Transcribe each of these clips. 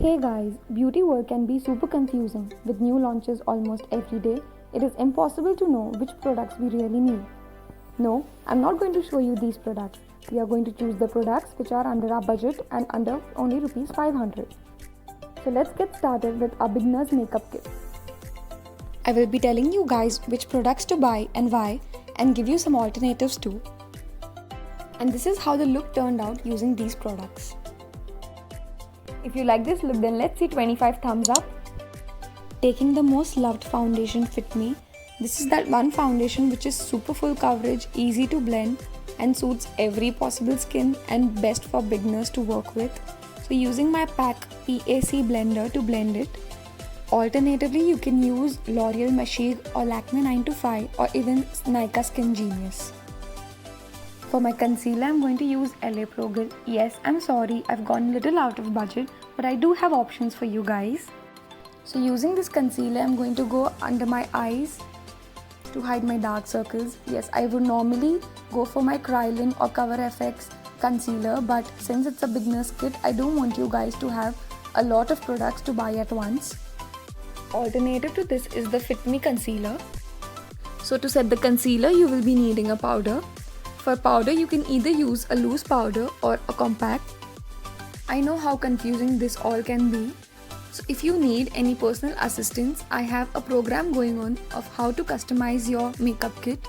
Hey guys, beauty world can be super confusing. With new launches almost every day, it is impossible to know which products we really need. No, I'm not going to show you these products. We are going to choose the products which are under our budget and under only rupees 500. So let's get started with our beginner's makeup kit. I will be telling you guys which products to buy and why, and give you some alternatives too. And this is how the look turned out using these products. If you like this look, then let's see 25 thumbs up. Taking the most loved foundation Fit Me. This is that one foundation which is super full coverage, easy to blend and suits every possible skin and best for beginners to work with. So using my PAC PAC blender to blend it. Alternatively, you can use L'Oreal Mashig or Lakme 925 or even Nykaa Skin Genius. For my concealer, I'm going to use LA Pro Girl. Yes, I'm sorry, I've gone a little out of budget, but I do have options for you guys. So using this concealer, I'm going to go under my eyes to hide my dark circles. Yes, I would normally go for my Kryolan or Cover FX concealer, but since it's a beginner's kit, I don't want you guys to have a lot of products to buy at once. Alternative to this is the Fit Me concealer. So to set the concealer, you will be needing a powder. For powder, you can either use a loose powder or a compact. I know how confusing this all can be. So if you need any personal assistance, I have a program going on of how to customize your makeup kit.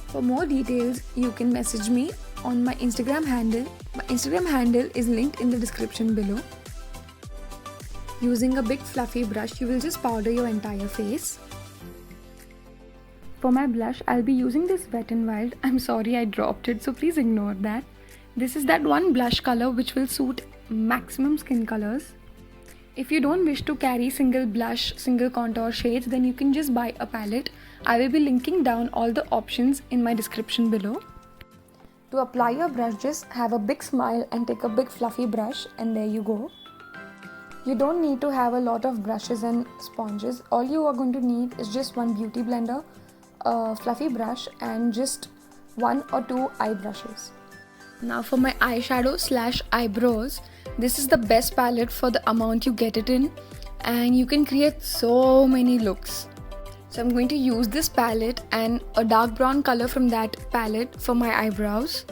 For more details, you can message me on my Instagram handle. My Instagram handle is linked in the description below. Using a big fluffy brush, you will just powder your entire face. For my blush, I'll be using this WetnWild. I'm sorry I dropped it, so please ignore that. This is that one blush color which will suit maximum skin colors. If you don't wish to carry single blush, single contour shades, then you can just buy a palette. I will be linking down all the options in my description below. To apply your brush, just have a big smile and take a big fluffy brush, and there you go. You don't need to have a lot of brushes and sponges. All you are going to need is just one beauty blender, a fluffy brush and just 1 or 2 eye brushes. Now for my eyeshadow / eyebrows, this is the best palette for the amount you get it in, and you can create so many looks. So I'm going to use this palette and a dark brown color from that palette for my eyebrows.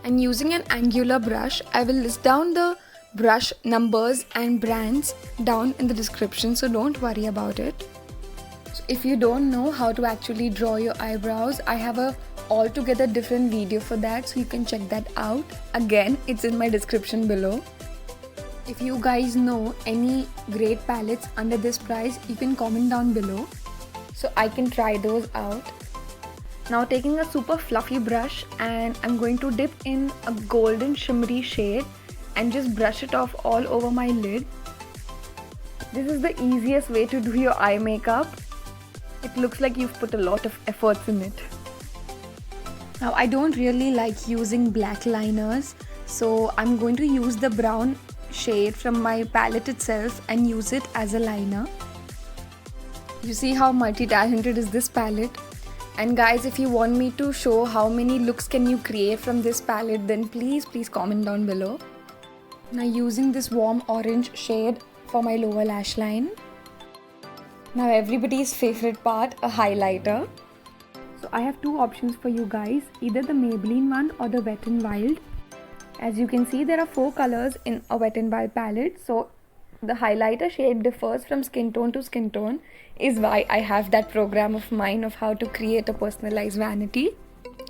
And using an angular brush, I will list down the brush numbers and brands down in the description, so don't worry about it. So if you don't know how to actually draw your eyebrows, I have a altogether different video for that, so you can check that out. Again, it's in my description below. If you guys know any great palettes under this price, you can comment down below so I can try those out. Now taking a super fluffy brush, and I'm going to dip in a golden shimmery shade and just brush it off all over my lid. This is the easiest way to do your eye makeup. It looks like you've put a lot of efforts in it. Now I don't really like using black liners, so I'm going to use the brown shade from my palette itself and use it as a liner. You see how multi-talented is this palette? And guys, if you want me to show how many looks can you create from this palette, then please comment down below. Now using this warm orange shade for my lower lash line. Now everybody's favorite part, a highlighter. So I have two options for you guys, either the Maybelline one or the WetnWild. As you can see, there are 4 colors in a WetnWild palette, so the highlighter shade differs from skin tone to skin tone, is why I have that program of mine of how to create a personalized vanity.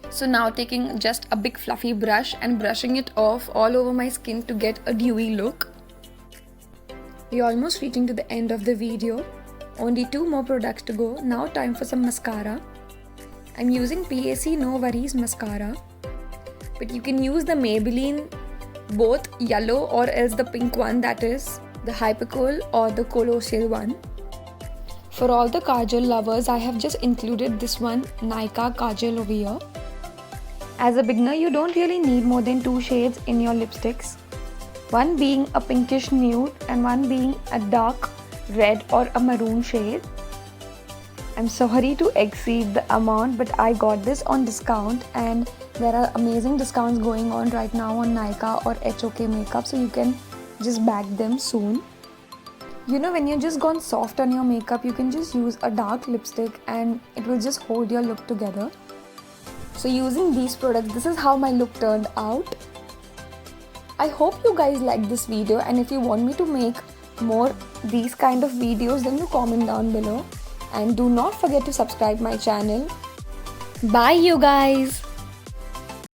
So now taking just a big fluffy brush and brushing it off all over my skin to get a dewy look. We're almost reaching to the end of the video. Only 2 more products to go. Now time for some mascara. I'm using PAC No Worries mascara, but you can use the Maybelline both yellow or else the pink one, that is the Hypercoal or the Colossal one. For all the kajal lovers, I have just included this one, Nykaa kajal over here. As a beginner, you don't really need more than 2 shades in your lipsticks. One being a pinkish nude and one being a dark red or a maroon shade. I'm sorry to exceed the amount, but I got this on discount, and there are amazing discounts going on right now on Nykaa or HOK makeup, so you can just bag them soon. You know, when you're just gone soft on your makeup, you can just use a dark lipstick and it will just hold your look together. So using these products, this is how my look turned out. I hope you guys like this video, and if you want me to make more these kind of videos, then you comment down below. And do not forget to subscribe my channel. Bye you guys.